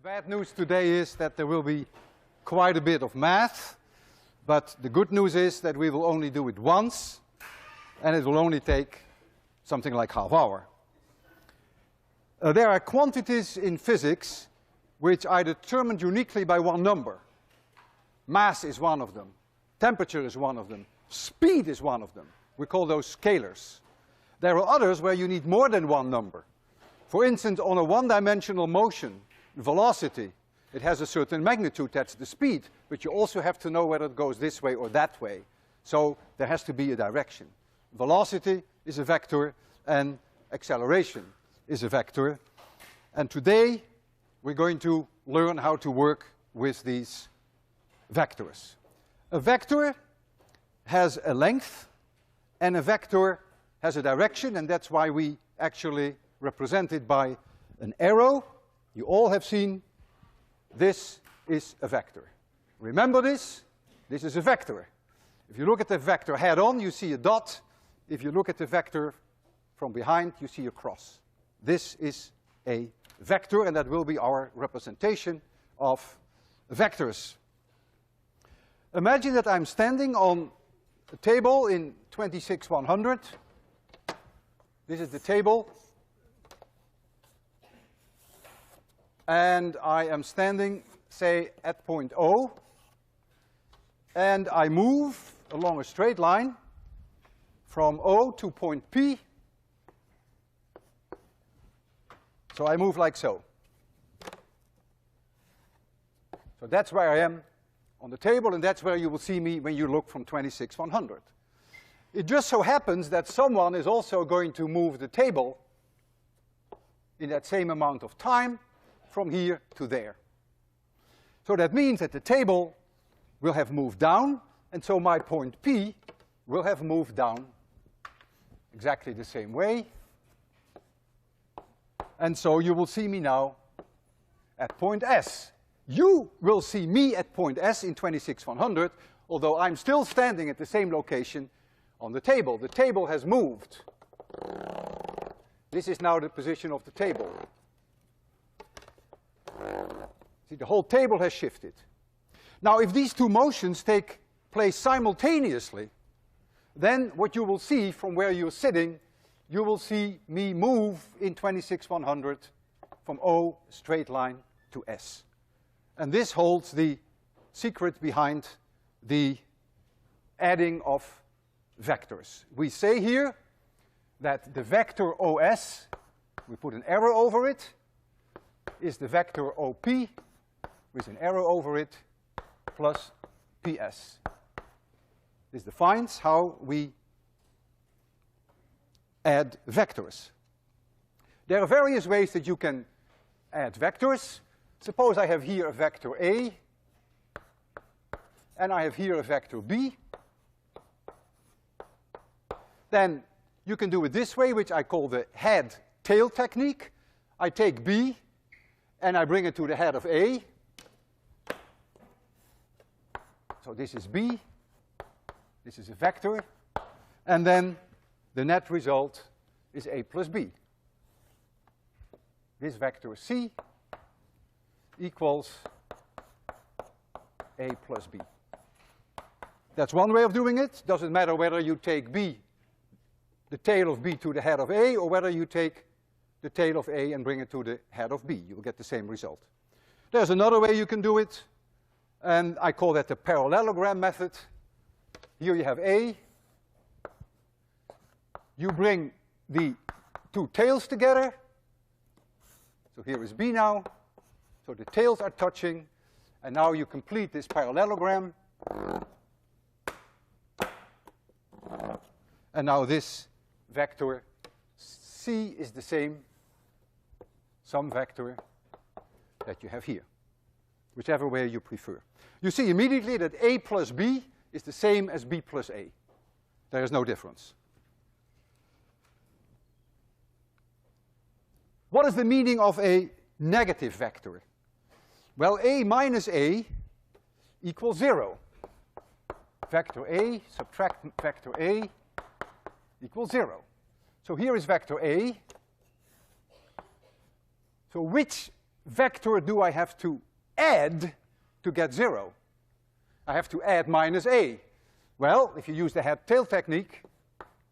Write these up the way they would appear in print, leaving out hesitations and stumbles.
bad news today is that there will be quite a bit of math, but the good news is that we will only do it once, and it will only take something like half hour. There are quantities in physics which are determined uniquely by one number. Mass is one of them. Temperature is one of them. Speed is one of them. We call those scalars. There are others where you need more than one number. For instance, on a one-dimensional motion, velocity, it has a certain magnitude, that's the speed, but you also have to know whether it goes this way or that way. So there has to be a direction. Velocity is a vector, and acceleration is a vector. And today, we're going to learn how to work with these vectors. A vector has a length, and a vector has a direction, and that's why we actually represent it by an arrow. You all have seen this is a vector. Remember this? This is a vector. If you look at the vector head-on, you see a dot. If you look at the vector from behind, you see a cross. This is a vector, and that will be our representation of vectors. Imagine that I'm standing on a table in 26100. This is the table. And I am standing, say, at point O. And I move along a straight line from O to point P. So I move like so. So that's where I am on the table, and that's where you will see me when you look from 26100. It just so happens that someone is also going to move the table in that same amount of time from here to there. So that means that the table will have moved down, and so my point P will have moved down exactly the same way. And so you will see me now at point S. You will see me at point S in 26100, although I'm still standing at the same location on the table. The table has moved. This is now the position of the table. See, the whole table has shifted. Now, if these two motions take place simultaneously, then what you will see from where you're sitting, you will see me move in 26100 from O straight line to S. And this holds the secret behind the adding of vectors. We say here that the vector OS, we put an arrow over it, is the vector OP with an arrow over it plus PS. This defines how we add vectors. There are various ways that you can add vectors. Suppose I have here a vector A, and I have here a vector B. Then you can do it this way, which I call the head-tail technique. I take B, and I bring it to the head of A. So this is B. This is a vector. And then the net result is A plus B. This vector C equals A plus B. That's one way of doing it. Doesn't matter whether you take B, the tail of B to the head of A, or whether you take the tail of A and bring it to the head of B. You'll get the same result. There's another way you can do it, and I call that the parallelogram method. Here you have A. You bring the two tails together. So here is B now. So the tails are touching, and now you complete this parallelogram. And now this vector C is the same sum vector that you have here, whichever way you prefer. You see immediately that A plus B is the same as B plus A. There is no difference. What is the meaning of a negative vector? Well, A minus A equals 0. Vector A subtract vector A equals 0. So here is vector A. So which vector do I have to add to get 0? I have to add minus a. Well, if you use the head-tail technique,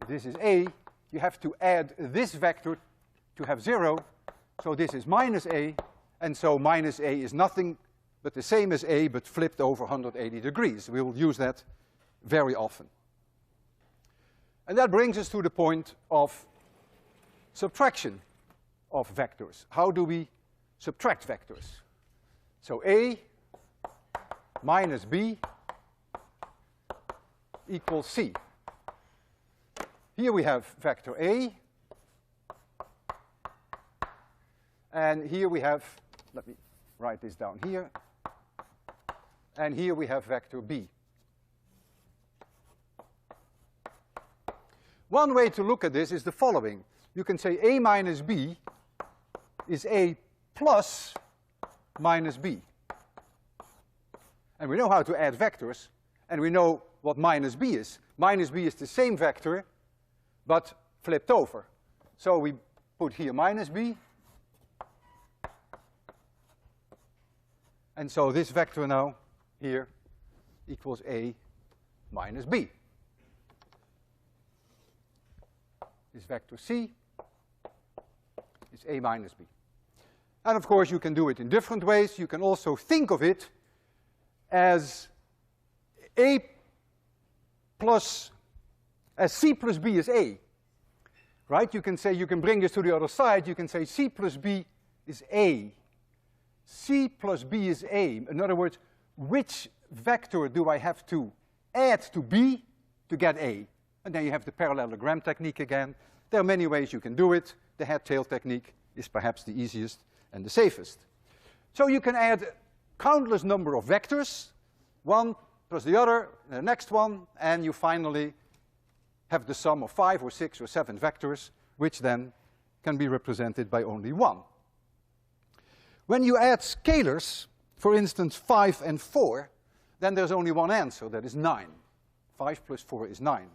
this is a, you have to add this vector to have 0. So this is minus a, and so minus a is nothing but the same as a, but flipped over 180 degrees. We will use that very often. And that brings us to the point of subtraction of vectors. How do we subtract vectors? So a minus b equals c. Here we have vector a, and here we have, let me write this down here, and here we have vector b. One way to look at this is the following. You can say a minus b is a plus minus b. And we know how to add vectors, and we know what minus b is. Minus b is the same vector, but flipped over. So we put here minus b, and so this vector now here equals a minus b. This vector c is a minus b. And of course you can do it in different ways. You can also think of it as a plus, as c plus b is a, right? You can say, you can bring this to the other side, you can say c plus b is a. C plus b is a. In other words, which vector do I have to add to b to get a? And then you have the parallelogram technique again. There are many ways you can do it. The head-tail technique is perhaps the easiest and the safest. So you can add countless number of vectors, one plus the other, the next one, and you finally have the sum of 5 or 6 or 7 vectors, which then can be represented by only one. When you add scalars, for instance 5 and 4, then there's only one answer, that is 9. 5 plus 4 is 9.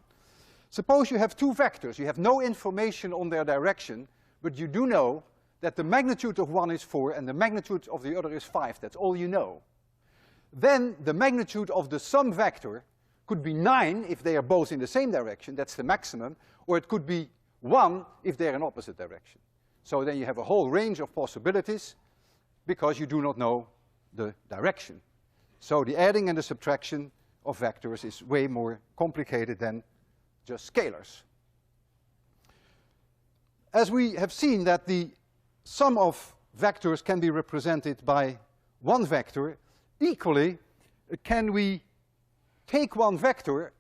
Suppose you have two vectors. You have no information on their direction, but you do know that the magnitude of one is 4 and the magnitude of the other is 5. That's all you know. Then the magnitude of the sum vector could be 9 if they are both in the same direction. That's the maximum. Or it could be 1 if they're in opposite direction. So then you have a whole range of possibilities because you do not know the direction. So the adding and the subtraction of vectors is way more complicated than just scalars. As we have seen that the sum of vectors can be represented by one vector, equally can we take one vector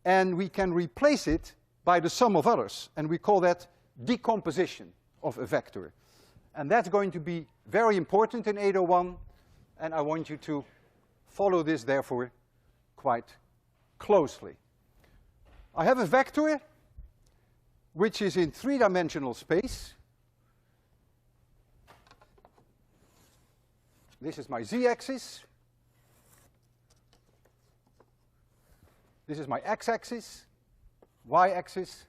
and we can replace it by the sum of others, and we call that decomposition of a vector. And that's going to be very important in 801, and I want you to follow this therefore quite closely. I have a vector which is in three-dimensional space. This is my z-axis. This is my x-axis, y-axis,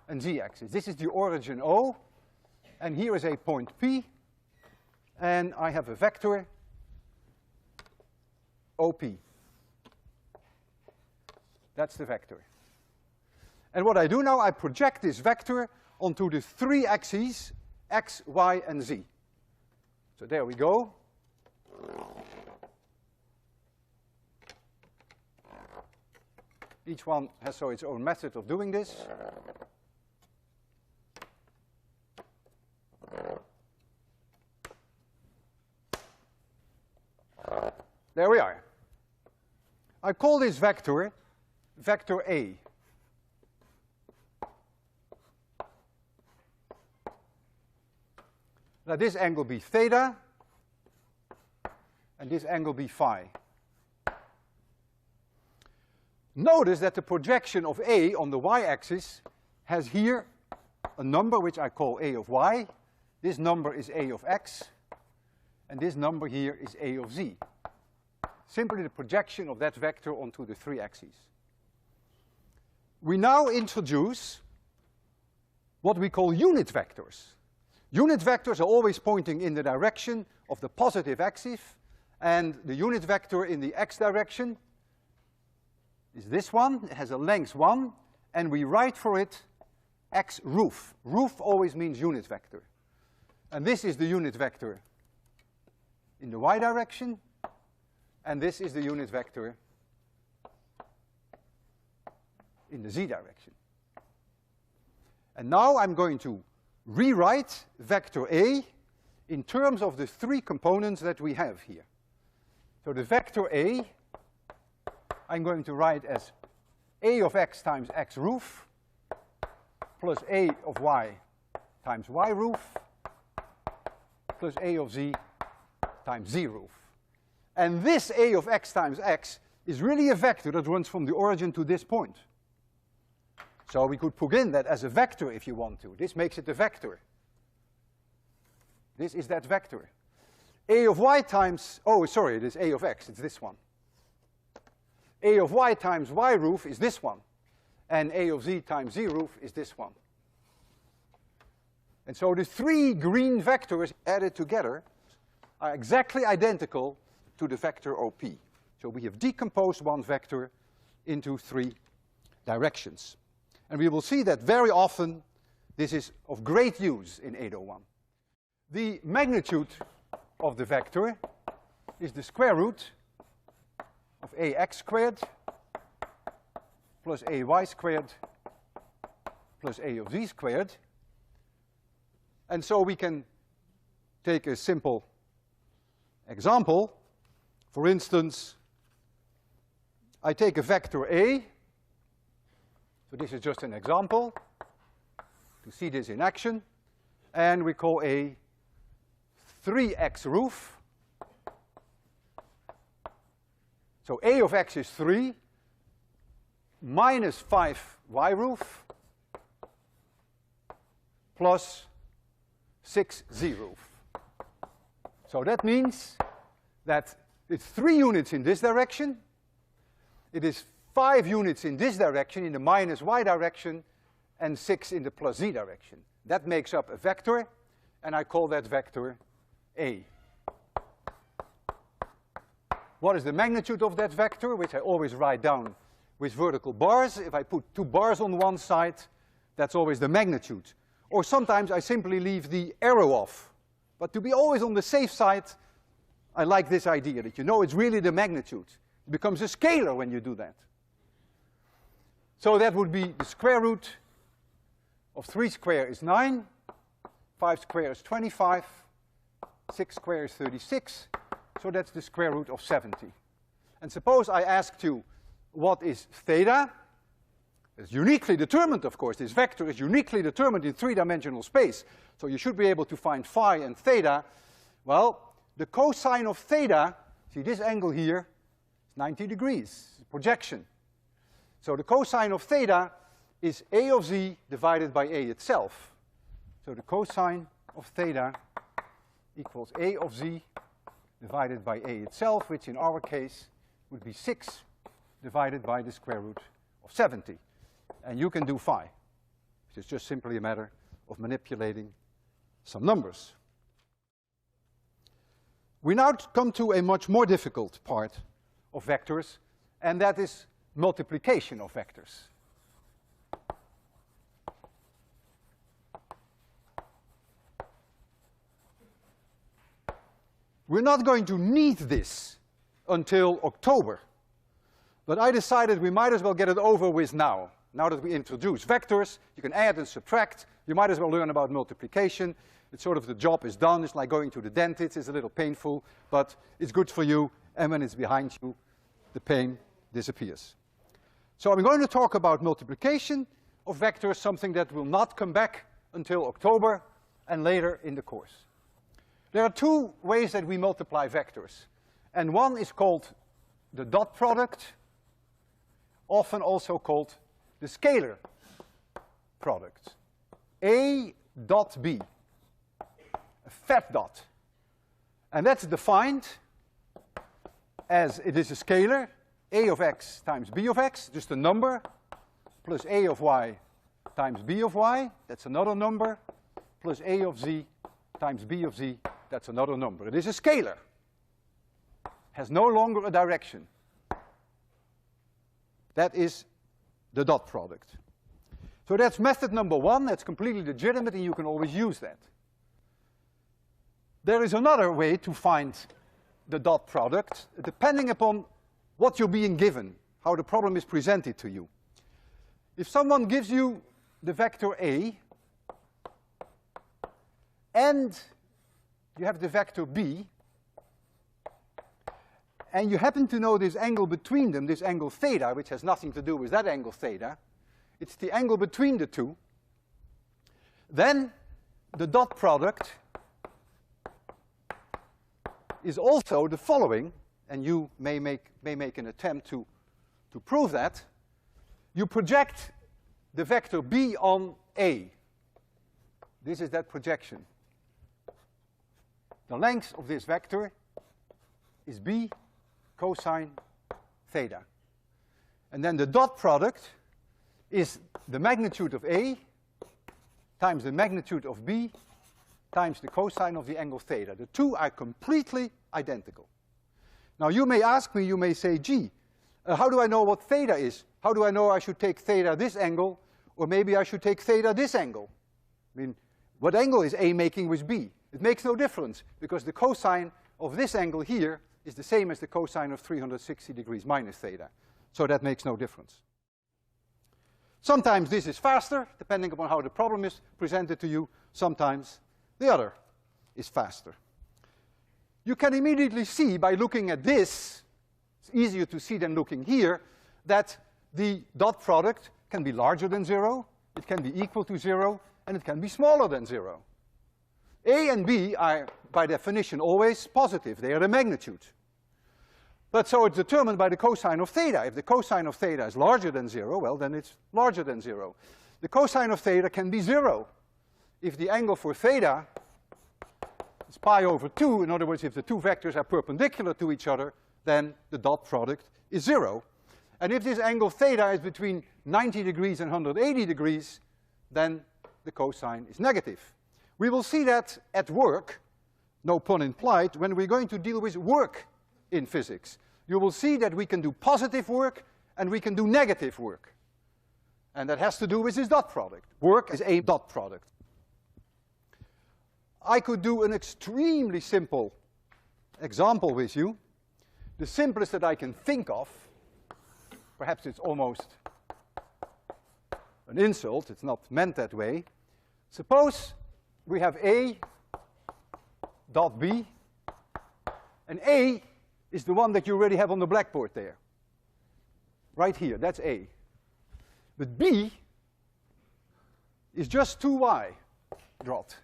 and z-axis. This is the origin O, and here is a point P, and I have a vector OP. That's the vector. And what I do now, I project this vector onto the three axes, x, y, and z. So there we go. Each one has so its own method of doing this. There we are. I call this vector vector A. Let this angle be theta, and this angle be phi. Notice that the projection of A on the y-axis has here a number which I call A of y. This number is A of x, and this number here is A of z. Simply the projection of that vector onto the three axes. We now introduce what we call unit vectors. Unit vectors are always pointing in the direction of the positive axis, and the unit vector in the x direction is this one. It has a length 1, and we write for it x roof. Roof always means unit vector. And this is the unit vector in the y direction, and this is the unit vector in the z direction. And now I'm going to rewrite vector A in terms of the three components that we have here. So the vector A, I'm going to write as A of x times x roof plus A of y times y roof plus A of z times z roof. And this A of x times x is really a vector that runs from the origin to this point. So we could put in that as a vector if you want to. This makes it a vector. This is that vector. A of y times, oh, sorry, it is A of x, it's this one. A of y times y roof is this one. And A of z times z roof is this one. And so the three green vectors added together are exactly identical to the vector OP. So we have decomposed one vector into three directions. And we will see that very often this is of great use in 801. The magnitude of the vector is the square root of ax squared plus ay squared plus a of z squared. And so we can take a simple example. For instance, I take a vector A. So this is just an example to see this in action. And we call A 3x roof. So A of x is 3 minus 5y roof plus 6z roof. So that means that it's 3 units in this direction. It is 5 units in this direction, in the minus y direction, and 6 in the plus z direction. That makes up a vector, and I call that vector A. What is the magnitude of that vector, which I always write down with vertical bars? If I put 2 bars on one side, that's always the magnitude. Or sometimes I simply leave the arrow off. But to be always on the safe side, I like this idea, that you know it's really the magnitude. It becomes a scalar when you do that. So that would be the square root of 3 squared is 9, 5 squared is 25, 6 squared is 36, so that's the square root of 70. And suppose I asked you, what is theta? It's uniquely determined, of course. This vector is uniquely determined in 3-dimensional space. So you should be able to find phi and theta. Well, the cosine of theta, see this angle here, is 90 degrees, projection. So the cosine of theta is A of z divided by A itself. So the cosine of theta equals A of z divided by A itself, which in our case would be 6 divided by the square root of 70. And you can do phi, which is just simply a matter of manipulating some numbers. We now come to a much more difficult part of vectors, and that is multiplication of vectors. We're not going to need this until October, but I decided we might as well get it over with now. Now that we introduce vectors, you can add and subtract, you might as well learn about multiplication. It's sort of the job is done. It's like going to the dentist. It's a little painful, but it's good for you, and when it's behind you, the pain disappears. So I'm going to talk about multiplication of vectors, something that will not come back until October and later in the course. There are 2 ways that we multiply vectors, and one is called the dot product, often also called the scalar product. A dot B, a fat dot. And that's defined as it is a scalar, A of x times B of x, just a number, plus A of y times B of y, that's another number, plus A of z times b of z, that's another number. It is a scalar. Has no longer a direction. That is the dot product. So that's method number one. That's completely legitimate, and you can always use that. There is another way to find the dot product, depending upon what you're being given, how the problem is presented to you. If someone gives you the vector A, and you have the vector B, and you happen to know this angle between them, this angle theta, which has nothing to do with that angle theta, it's the angle between the two, then the dot product is also the following, and you may make an attempt to prove that. You project the vector B on A. This is that projection. The length of this vector is B cosine theta. And then the dot product is the magnitude of A times the magnitude of B times the cosine of the angle theta. The two are completely identical. Now you may ask me, you may say, gee, how do I know what theta is? How do I know I should take theta this angle, or maybe I should take theta this angle? I mean, what angle is A making with B? It makes no difference, because the cosine of this angle here is the same as the cosine of 360 degrees minus theta. So that makes no difference. Sometimes this is faster, depending upon how the problem is presented to you. Sometimes the other is faster. You can immediately see by looking at this, it's easier to see than looking here, that the dot product can be larger than 0, it can be equal to 0, and it can be smaller than 0. A and B are, by definition, always positive. They are the magnitude. But so it's determined by the cosine of theta. If the cosine of theta is larger than 0, well, then it's larger than 0. The cosine of theta can be 0. If the angle for theta is pi over 2, in other words, if the two vectors are perpendicular to each other, then the dot product is 0. And if this angle theta is between 90 degrees and 180 degrees, then the cosine is negative. We will see that at work, no pun implied, when we're going to deal with work in physics. You will see that we can do positive work and we can do negative work. And that has to do with this dot product. Work is a dot product. I could do an extremely simple example with you. The simplest that I can think of, perhaps it's almost an insult, it's not meant that way. Suppose we have A dot B, and A is the one that you already have on the blackboard there. Right here, that's A. But B is just 2y dot.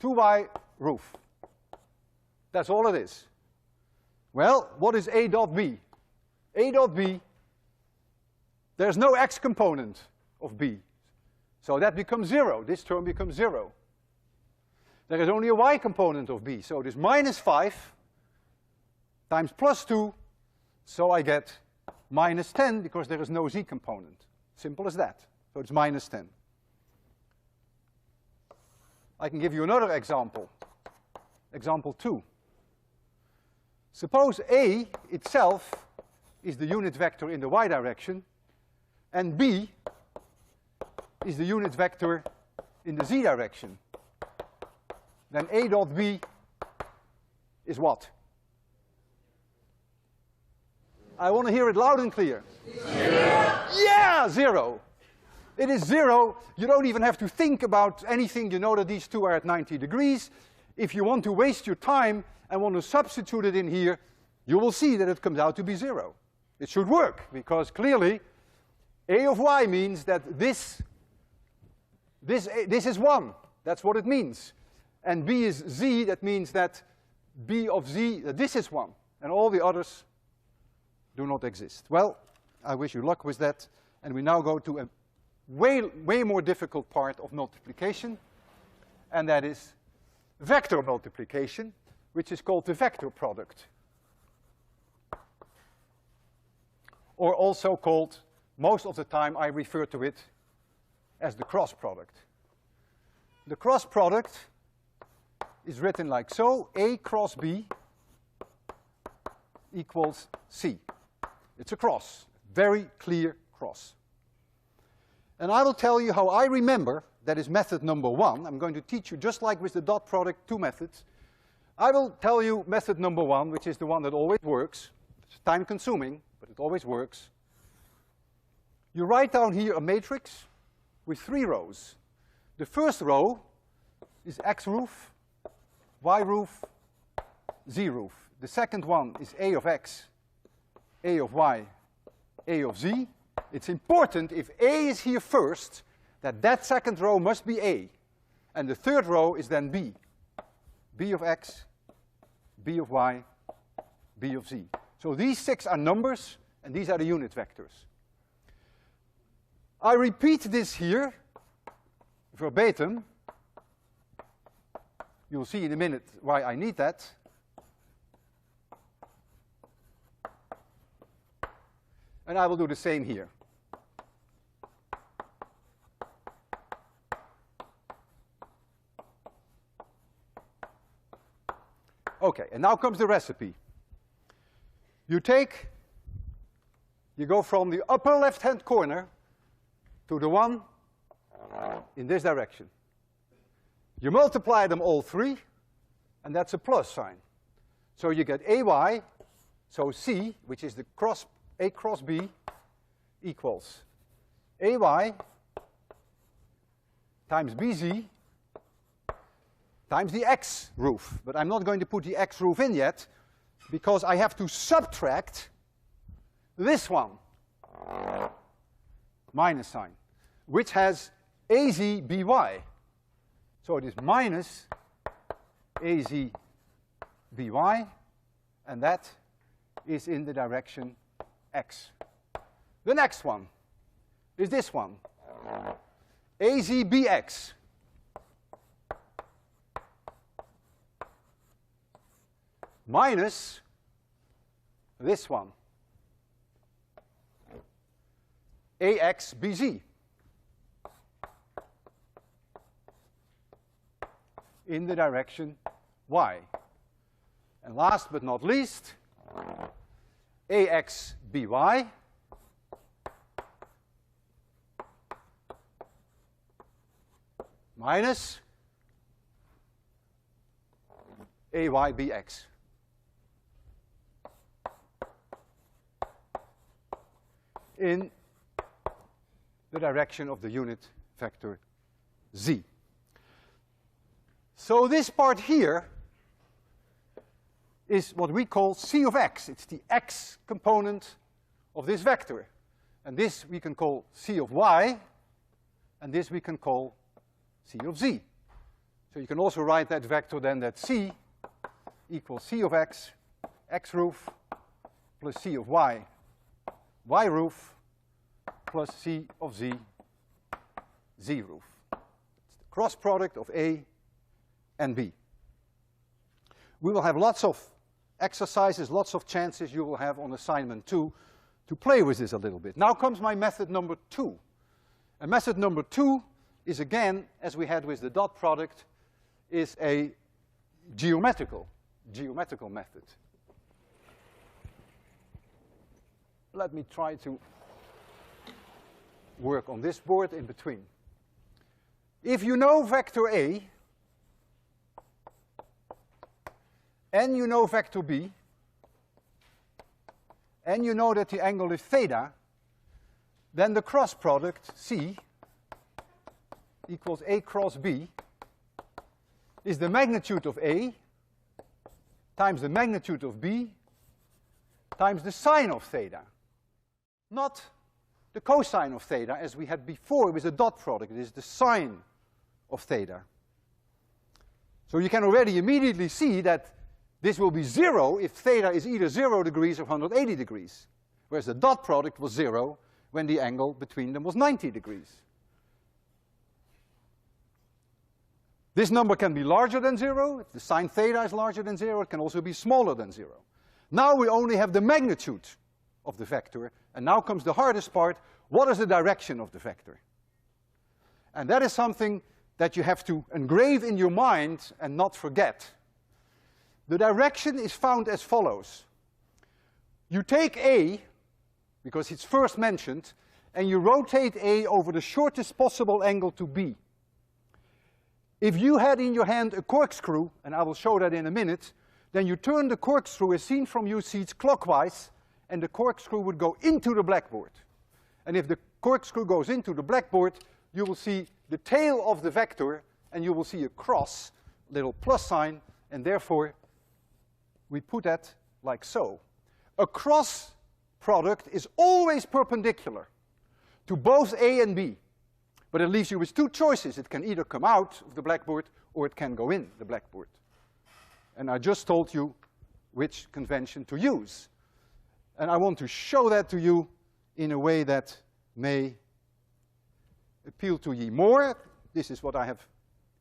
2y roof. That's all it is. Well, what is A dot B? A dot B, there's no x component of B. So that becomes 0. This term becomes 0. There is only a y component of B. So it is minus 5 times plus 2. So I get minus 10 because there is no z component. Simple as that. So it's minus 10. I can give you another example. Example 2. Suppose A itself is the unit vector in the y direction, and B is the unit vector in the z direction. Then A dot B is what? I want to hear it loud and clear. 0. Yeah, 0. It is 0. You don't even have to think about anything. You know that these two are at 90 degrees. If you want to waste your time and want to substitute it in here, you will see that it comes out to be 0. It should work, because clearly A of y means that this is 1. That's what it means. And B is z, that means that B of z, this is 1. And all the others do not exist. Well, I wish you luck with that. And we now go to a way more difficult part of multiplication, and that is vector multiplication, which is called the vector product. Or also called, most of the time I refer to it as the cross product. the cross product is written like so: A cross B equals C. It's a cross, very clear cross. And I will tell you how I remember, that is method number 1. I'm going to teach you, just like with the dot product, 2 methods. I will tell you method number 1, which is the one that always works. It's time consuming, but it always works. You write down here a matrix with 3 rows. The first row is X roof, Y roof, Z roof. The second one is A of X, A of Y, A of Z. It's important, if A is here first, that second row must be A. And the third row is then B. B of X, B of Y, B of Z. So these 6 are numbers, and these are the unit vectors. I repeat this here, verbatim. You'll see in a minute why I need that. And I will do the same here. Okay, and now comes the recipe. You go from the upper left-hand corner to the one in this direction. You multiply them all 3, and that's a plus sign. So you get AY, so C, which is the A cross B, equals AY times BZ times the X roof. But I'm not going to put the X roof in yet, because I have to subtract this one, minus sign, which has AZBY. So it is minus AZBY, and that is in the direction X. The next one is this one, AZBX. Minus this one, AXBZ. In the direction Y. And last but not least, AXBY minus AYBX. In the direction of the unit vector Z. So this part here is what we call C of X. It's the X component of this vector. And this we can call C of Y, and this we can call C of Z. So you can also write that vector then that C equals C of X, X roof, plus C of Y, Y roof, plus C of Z, Z roof. It's the cross product of A and B. We will have lots of exercises, lots of chances you will have on assignment 2 to play with this a little bit. Now comes my method number 2. And method number 2 is, again, as we had with the dot product, is a geometrical method. Let me try to work on this board in between. If you know vector A, and you know vector B, and you know that the angle is theta, then the cross product, C, equals A cross B, is the magnitude of A times the magnitude of B times the sine of theta. Not the cosine of theta, as we had before with the dot product. It is the sine of theta. So you can already immediately see that this will be 0 if theta is either 0 degrees or 180 degrees, whereas the dot product was 0 when the angle between them was 90 degrees. This number can be larger than 0. If the sine theta is larger than 0, it can also be smaller than 0. Now we only have the magnitude of the vector, and now comes the hardest part. What is the direction of the vector? And that is something that you have to engrave in your mind and not forget. The direction is found as follows. You take A, because it's first mentioned, and you rotate A over the shortest possible angle to B. If you had in your hand a corkscrew, and I will show that in a minute, then you turn the corkscrew, as seen from your seats, clockwise, and the corkscrew would go into the blackboard. And if the corkscrew goes into the blackboard, you will see the tail of the vector, and you will see a cross, little plus sign, and therefore we put that like so. A cross product is always perpendicular to both A and B, but it leaves you with two choices. It can either come out of the blackboard or it can go in the blackboard. And I just told you which convention to use. And I want to show that to you in a way that may appeal to ye more. This is what I have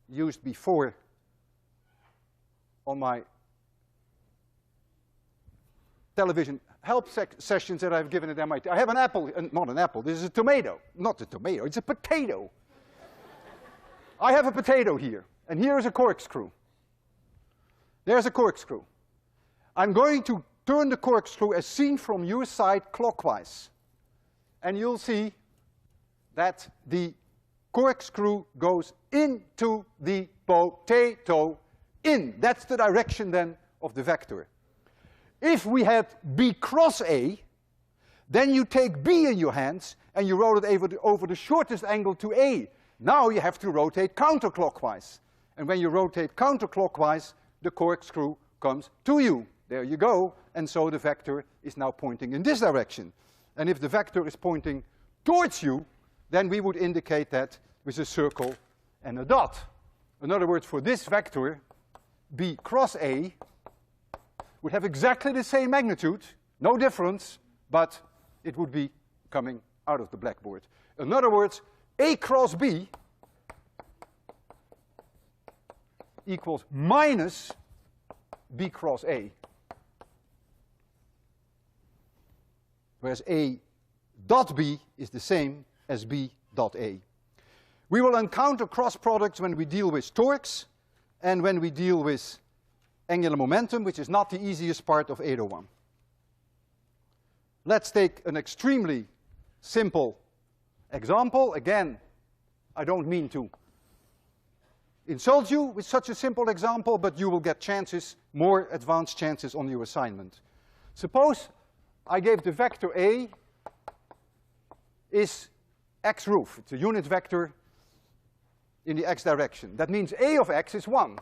used before on my television help sessions that I've given at MIT. I have an apple, not an apple, this is a tomato. Not a tomato, it's a potato. I have a potato here, and here is a corkscrew. There's a corkscrew. I'm going to turn the corkscrew as seen from your side clockwise. And you'll see that the corkscrew goes into the potato in. That's the direction then of the vector. If we had B cross A, then you take B in your hands and you rotate over the shortest angle to A. Now you have to rotate counterclockwise. And when you rotate counterclockwise, the corkscrew comes to you. There you go. And so the vector is now pointing in this direction. And if the vector is pointing towards you, then we would indicate that with a circle and a dot. In other words, for this vector, B cross A would have exactly the same magnitude, no difference, but it would be coming out of the blackboard. In other words, A cross B equals minus B cross A. Whereas A dot B is the same as B dot A. We will encounter cross products when we deal with torques and when we deal with angular momentum, which is not the easiest part of 801. Let's take an extremely simple example. Again, I don't mean to insult you with such a simple example, but you will get chances, more advanced chances on your assignment. Suppose I gave the vector A is x roof. It's a unit vector in the x direction. That means A of x is 1.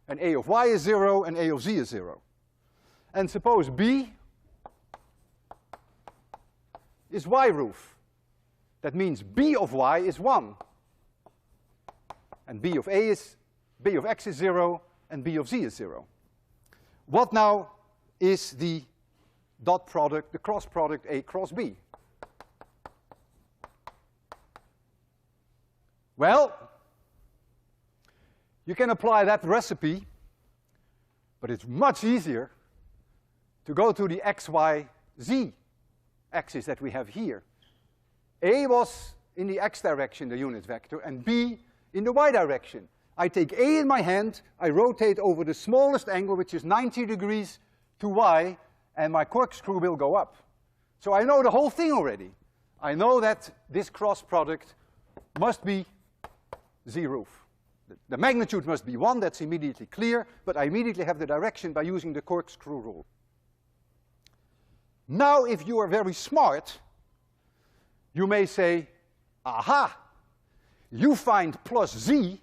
And A of y is 0, and A of z is 0. And suppose B is y roof. That means B of y is 1. And B of x is 0, and B of z is 0. What now is the dot product, the cross product A cross B? Well, you can apply that recipe, but it's much easier to go to the x, y, z axis that we have here. A was in the x direction, the unit vector, and B in the y direction. I take A in my hand, I rotate over the smallest angle, which is 90 degrees to y, and my corkscrew will go up. So I know the whole thing already. I know that this cross product must be z roof. The magnitude must be 1, that's immediately clear, but I immediately have the direction by using the corkscrew rule. Now, if you are very smart, you may say, aha, you find plus z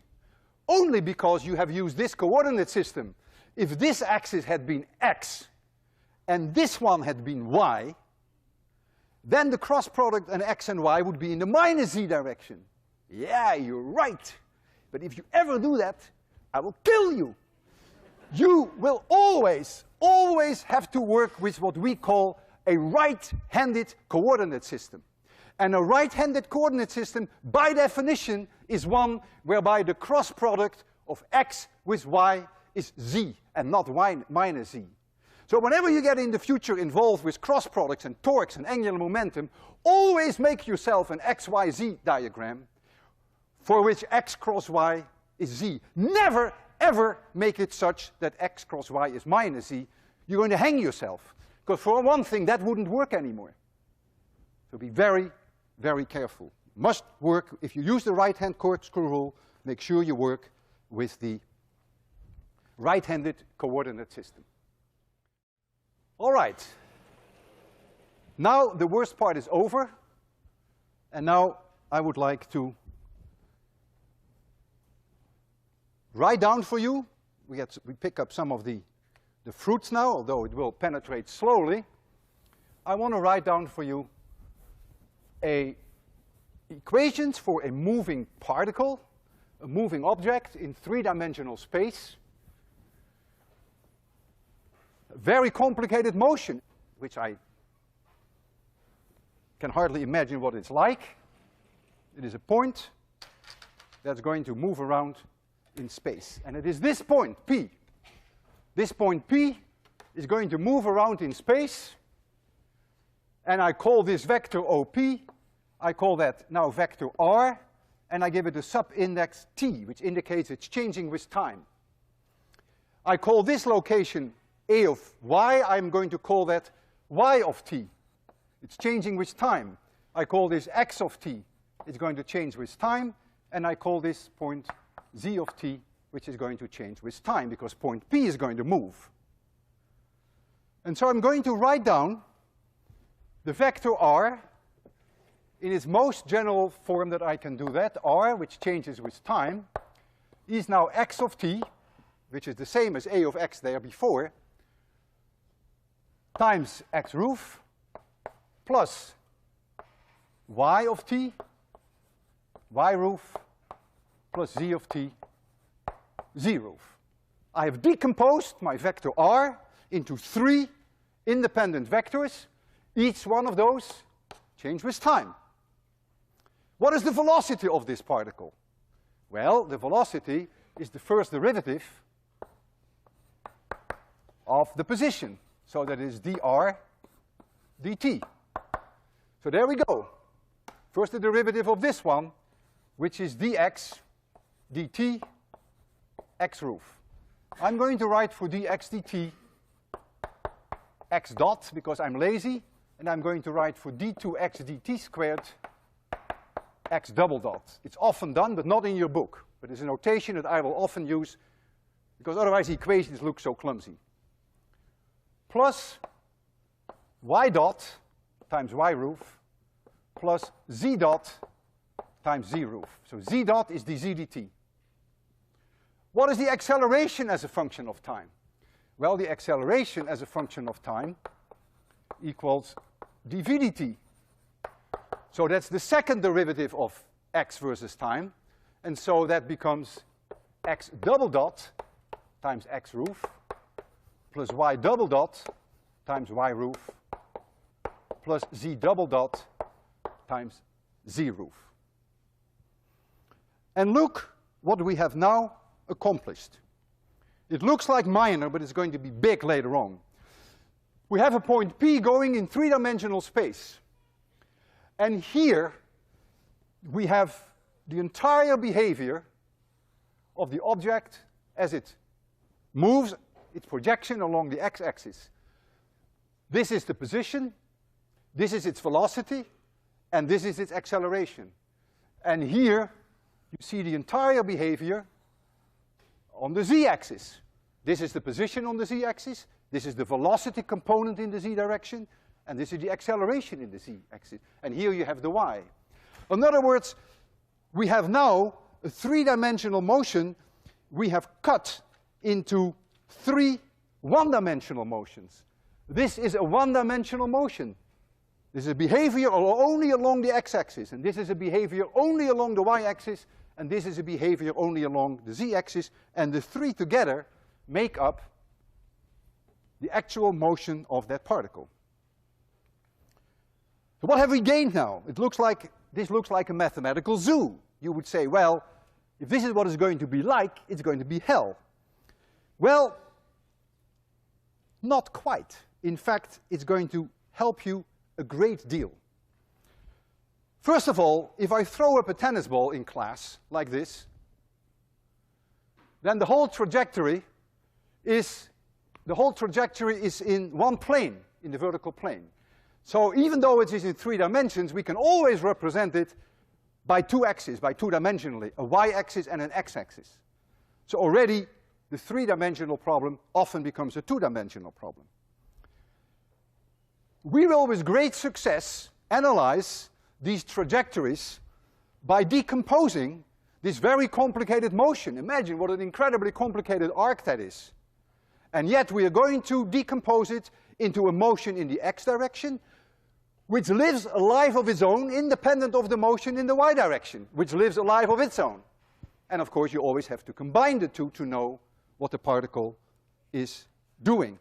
only because you have used this coordinate system. If this axis had been x and this one had been y, then the cross product in x and y would be in the minus z direction. Yeah, you're right. But if you ever do that, I will kill you. You will always have to work with what we call a right-handed coordinate system. And a right-handed coordinate system, by definition, is one whereby the cross product of x with y is z, and not y minus z. So whenever you get in the future involved with cross products and torques and angular momentum, always make yourself an x, y, z diagram for which x cross y is z. Never, ever make it such that x cross y is minus z. You're going to hang yourself. Because for one thing, that wouldn't work anymore. So be very, very careful. Must work, if you use the right-hand corkscrew rule, make sure you work with the right-handed coordinate system. All right. Now the worst part is over. And now I would like to write down for you. We pick up some of the fruits now, although it will penetrate slowly. I want to write down for you equations for a moving particle, a moving object in three-dimensional space. A very complicated motion, which I can hardly imagine what it's like. It is a point that's going to move around in space. And it is this point, P. This point P is going to move around in space. And I call this vector OP. I call that now vector R. And I give it a sub-index T, which indicates it's changing with time. I call this location A of Y. I'm going to call that Y of T. It's changing with time. I call this X of T. It's going to change with time. And I call this point Z of T, which is going to change with time, because point P is going to move. And so I'm going to write down the vector R in its most general form that I can do that. R, which changes with time, is now X of T, which is the same as A of X there before, times X roof, plus Y of T, Y roof, plus Z of T, Z roof. I have decomposed my vector R into three independent vectors. Each one of those change with time. What is the velocity of this particle? Well, the velocity is the first derivative of the position. So that is dr dt. So there we go. First the derivative of this one, which is dx dt x roof. I'm going to write for dx dt x dot, because I'm lazy, and I'm going to write for d2x dt squared x double dot. It's often done, but not in your book. But it's a notation that I will often use, because otherwise the equations look so clumsy. Plus y dot times y roof plus z dot times z roof. So z dot is dz dt. What is the acceleration as a function of time? Well, the acceleration as a function of time equals dv dt. So that's the second derivative of x versus time. And so that becomes x double dot times x roof plus y double dot times y roof plus z double dot times z roof. And look what we have now accomplished. It looks like minor, but it's going to be big later on. We have a point P going in three-dimensional space. And here we have the entire behavior of the object as it moves its projection along the x-axis. This is the position, this is its velocity, and this is its acceleration. And here you see the entire behavior on the z-axis. This is the position on the z-axis, this is the velocity component in the z direction, and this is the acceleration in the z-axis. And here you have the y. In other words, we have now a three-dimensional motion we have cut into three one-dimensional motions. This is a one-dimensional motion. This is a behavior only along the x-axis, and this is a behavior only along the y-axis, and this is a behavior only along the z-axis, and the three together make up the actual motion of that particle. So what have we gained now? This looks like a mathematical zoo. You would say, well, if this is what it's going to be like, it's going to be hell. Well, not quite. In fact, it's going to help you a great deal. First of all, if I throw up a tennis ball in class like this, then the whole trajectory is in one plane, in the vertical plane. So even though it is in 3 dimensions, we can always represent it by 2 axes, by 2-dimensionally, a y-axis and an x-axis. So already the 3-dimensional problem often becomes a 2-dimensional problem. We will, with great success, analyze these trajectories by decomposing this very complicated motion. Imagine what an incredibly complicated arc that is. And yet we are going to decompose it into a motion in the x direction, which lives a life of its own, independent of the motion in the y direction, which lives a life of its own. And of course, you always have to combine the two to know what the particle is doing.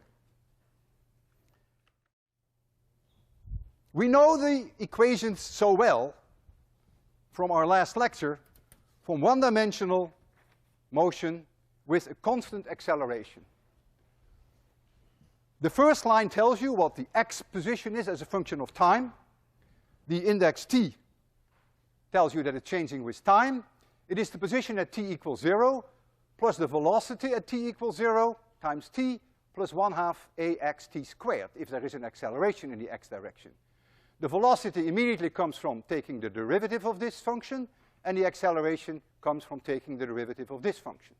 We know the equations so well from our last lecture, from one-dimensional motion with a constant acceleration. The first line tells you what the x position is as a function of time. The index t tells you that it's changing with time. It is the position at t equals 0 plus the velocity at t equals 0 times t plus 1/2 axt squared, if there is an acceleration in the x direction. The velocity immediately comes from taking the derivative of this function, and the acceleration comes from taking the derivative of this function.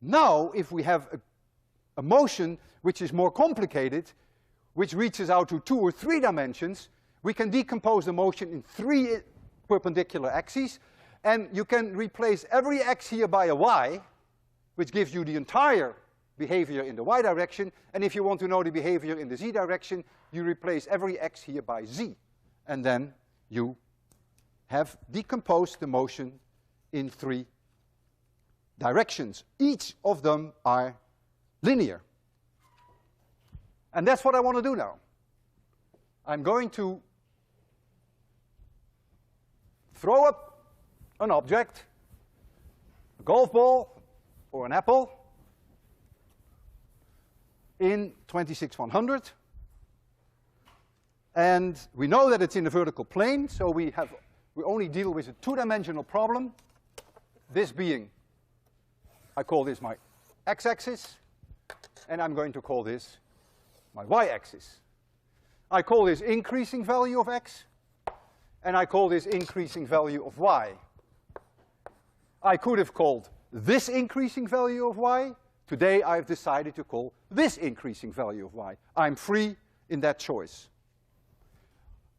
Now, if we have a motion which is more complicated, which reaches out to 2 or 3 dimensions, we can decompose the motion in 3 perpendicular axes, and you can replace every x here by a y, which gives you the entire behavior in the y direction, and if you want to know the behavior in the z direction, you replace every x here by z, and then you have decomposed the motion in 3 directions. Each of them are linear. And that's what I want to do now. I'm going to throw up an object, a golf ball or an apple, in 26-100. And we know that it's in the vertical plane, so we only deal with a 2-dimensional problem. This being, I call this my x-axis, and I'm going to call this my y-axis. I call this increasing value of x, and I call this increasing value of y. I could have called this increasing value of y. Today I've decided to call this increasing value of y. I'm free in that choice.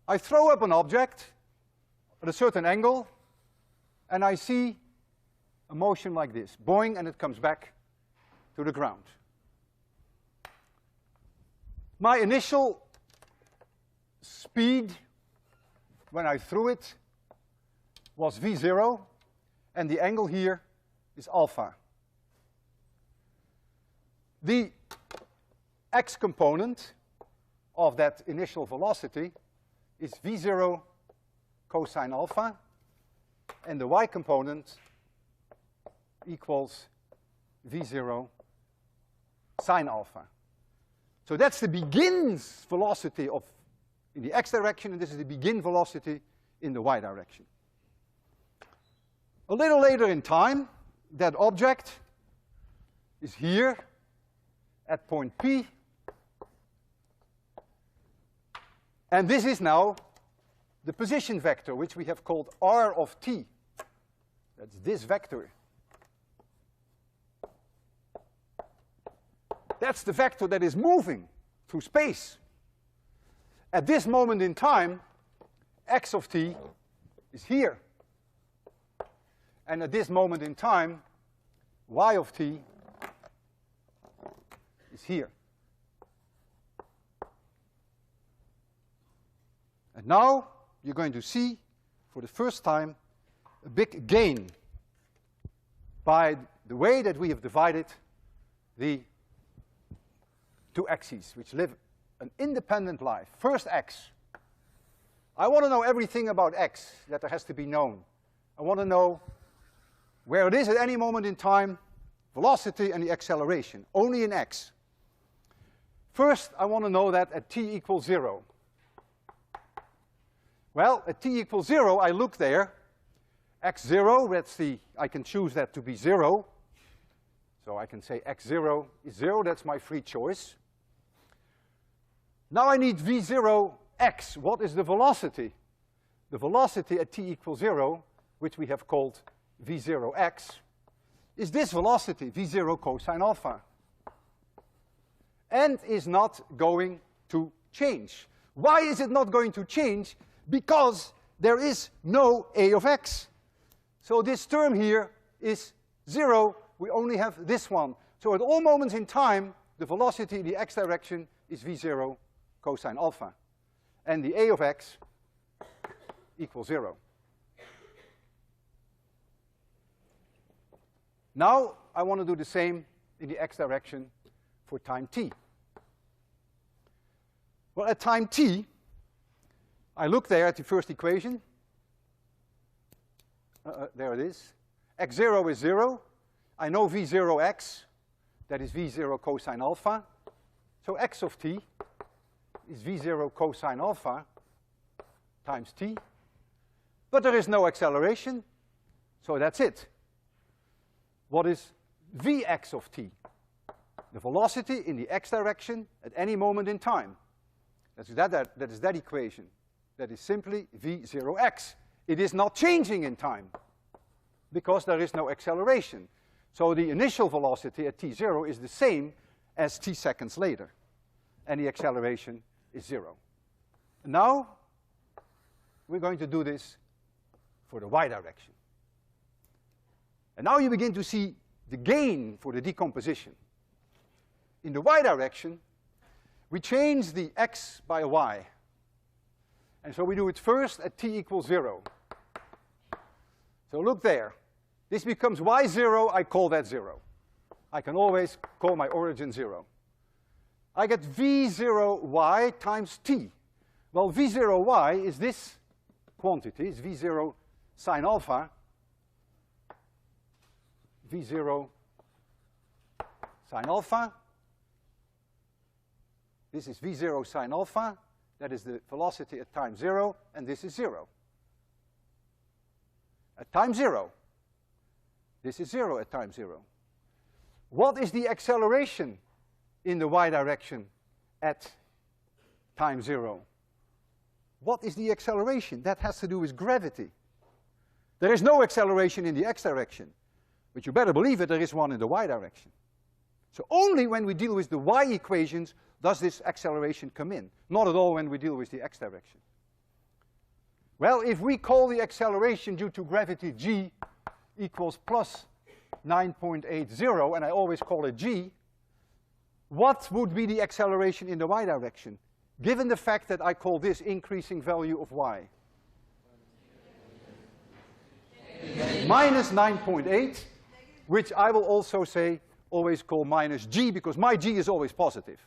I throw up an object at a certain angle, and I see a motion like this, boing, and it comes back to the ground. My initial speed when I threw it was v0, and the angle here is alpha. The x component of that initial velocity is v0 cosine alpha, and the y component equals v0 sine alpha. So that's the begin velocity in the x direction, and this is the begin velocity in the y direction. A little later in time, that object is here at point P, and this is now the position vector, which we have called r of t. That's this vector. That's the vector that is moving through space. At this moment in time, x of t is here. And at this moment in time, y of t is here. And now you're going to see, for the first time, a big gain by the way that we have divided the 2 axes, which live an independent life. First x. I want to know everything about x that there has to be known. I want to know where it is at any moment in time, velocity and the acceleration, only in x. First, I want to know that at t equals 0. Well, at t equals 0, I look there. x0, I can choose that to be 0. So I can say x0 is 0, that's my free choice. Now I need v0x. What is the velocity? The velocity at t equals 0, which we have called v0x, is this velocity, v0 cosine alpha, and is not going to change. Why is it not going to change? Because there is no a of x. So this term here is 0. We only have this one. So at all moments in time, the velocity in the x direction is v0 cosine alpha. And the a of x equals 0. Now I want to do the same in the x direction for time t. Well, at time t, I look there at the first equation. There it is. x0 is 0. I know v0x, that is v0 cosine alpha. So x of t is v0 cosine alpha times t. But there is no acceleration, so that's it. What is vx of t? The velocity in the x direction at any moment in time. That is that equation. That is simply v0x. It is not changing in time because there is no acceleration. So the initial velocity at t0 is the same as t seconds later. And the acceleration is 0. Now we're going to do this for the y direction. And now you begin to see the gain for the decomposition. In the y direction, we change the x by a y. And so we do it first at t equals 0. So look there. This becomes y0, I call that 0. I can always call my origin 0. I get v0y times t. Well, v0y is this quantity, it's v0 sine alpha, v0 sine alpha. This is v0 sine alpha. That is the velocity at time 0, and this is 0. At time 0. This is 0 at time 0. What is the acceleration in the y direction at time 0? What is the acceleration? That has to do with gravity. There is no acceleration in the x direction, but you better believe it, there is one in the y direction. So only when we deal with the y equations does this acceleration come in, not at all when we deal with the x direction. Well, if we call the acceleration due to gravity g equals plus 9.80, and I always call it g, what would be the acceleration in the y direction, given the fact that I call this increasing value of y? Minus 9.8, which I will also say always call minus g, because my g is always positive.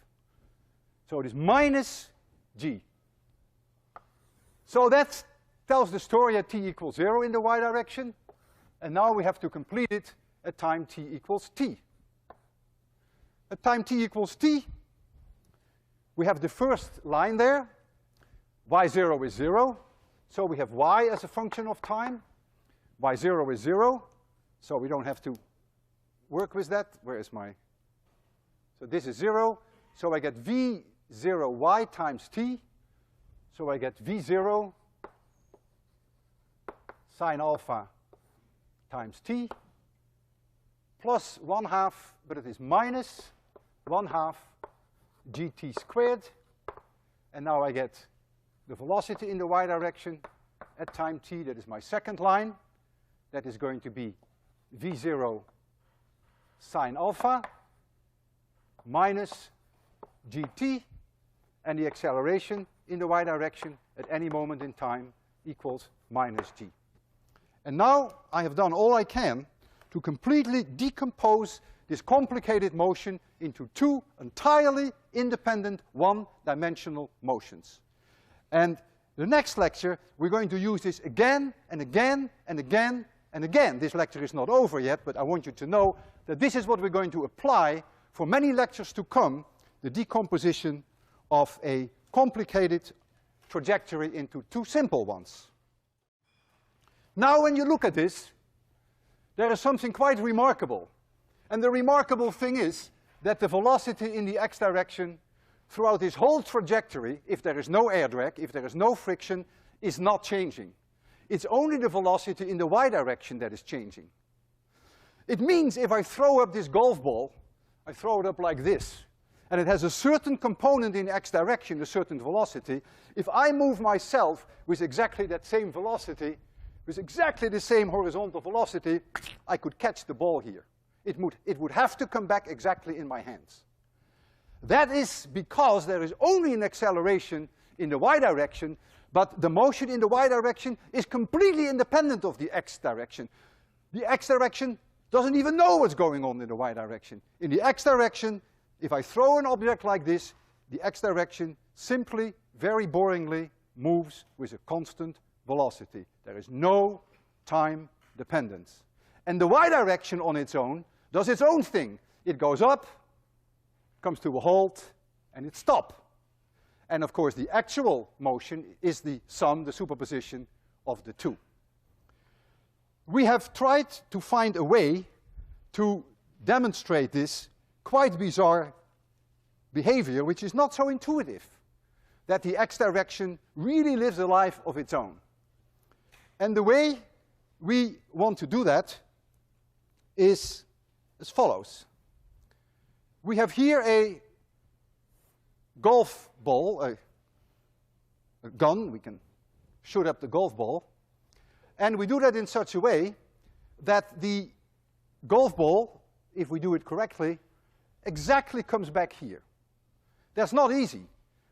So it is minus g. So that tells the story at t equals 0 in the y direction. And now we have to complete it at time t equals t. At time t equals t, we have the first line there. y0 is 0. So we have y as a function of time. y0 is 0. So we don't have to work with that. Where is my? So this is 0. So I get v0y times t. So I get v0 sine alpha times t plus 1/2, but it is minus 1/2 gt squared. And now I get the velocity in the y direction at time t. That is my second line. That is going to be v0 sine alpha minus gt, and the acceleration in the y direction at any moment in time equals minus g. And now I have done all I can to completely decompose this complicated motion into two entirely independent one-dimensional motions. And the next lecture, we're going to use this again and again and again and again. This lecture is not over yet, but I want you to know that this is what we're going to apply for many lectures to come, the decomposition of a complicated trajectory into two simple ones. Now when you look at this, there is something quite remarkable. And the remarkable thing is that the velocity in the x direction throughout this whole trajectory, if there is no air drag, if there is no friction, is not changing. It's only the velocity in the y direction that is changing. It means if I throw up this golf ball, I throw it up like this, and it has a certain component in x direction, a certain velocity. If I move myself with exactly that same velocity, with exactly the same horizontal velocity, I could catch the ball here. It would have to come back exactly in my hands. That is because there is only an acceleration in the y direction, but the motion in the y direction is completely independent of the x direction. The x direction doesn't even know what's going on in the y direction. In the x direction, if I throw an object like this, the x direction simply, very boringly, moves with a constant velocity. There is no time dependence. And the y direction on its own does its own thing. It goes up, comes to a halt, and it stops. And of course, the actual motion is the sum, the superposition of the two. We have tried to find a way to demonstrate this quite bizarre behavior, which is not so intuitive, that the x direction really lives a life of its own. And the way we want to do that is as follows. We have here a golf ball, a gun. We can shoot up the golf ball. And we do that in such a way that the golf ball, if we do it correctly, exactly comes back here. That's not easy.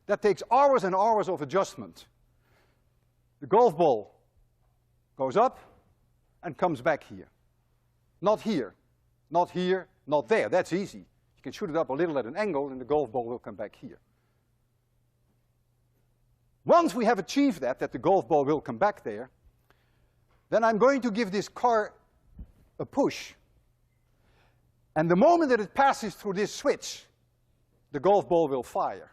That takes hours and hours of adjustment. The golf ball goes up and comes back here. Not here, not here, not there. That's easy. You can shoot it up a little at an angle and the golf ball will come back here. Once we have achieved that the golf ball will come back there, then I'm going to give this car a push. And the moment that it passes through this switch, the golf ball will fire.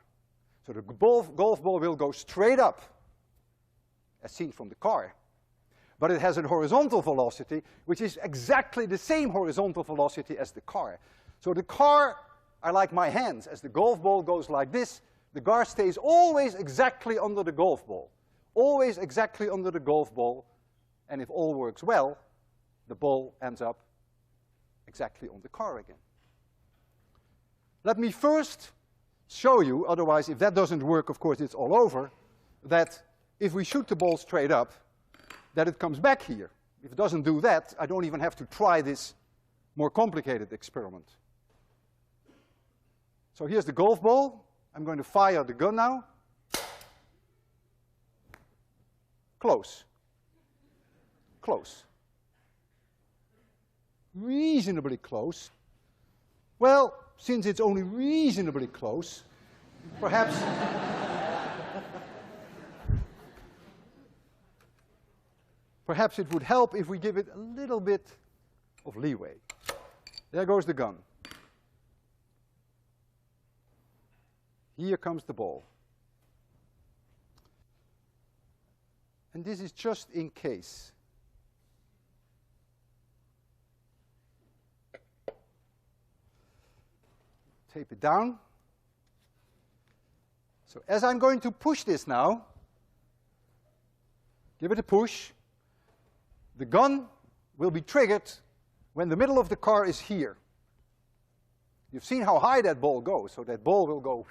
So the golf ball will go straight up, as seen from the car. But it has a horizontal velocity, which is exactly the same horizontal velocity as the car. So the car are like my hands. As the golf ball goes like this, the car stays always exactly under the golf ball. Always exactly under the golf ball. And if all works well, the ball ends up exactly on the car again. Let me first show you, otherwise if that doesn't work, of course it's all over, that if we shoot the ball straight up, that it comes back here. If it doesn't do that, I don't even have to try this more complicated experiment. So here's the golf ball. I'm going to fire the gun now. Close. Close. Reasonably close. Well, since it's only reasonably close, perhaps perhaps it would help if we give it a little bit of leeway. There goes the gun. Here comes the ball. And this is just in case. Tape it down. So as I'm going to push this now, give it a push, the gun will be triggered when the middle of the car is here. You've seen how high that ball goes, so that ball will go.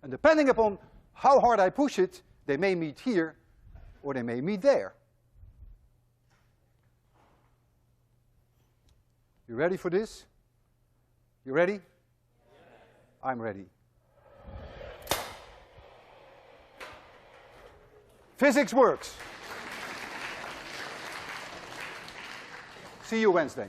And depending upon how hard I push it, they may meet here or they may meet there. You ready for this? You ready? Yes. I'm ready. Physics works. See you Wednesday.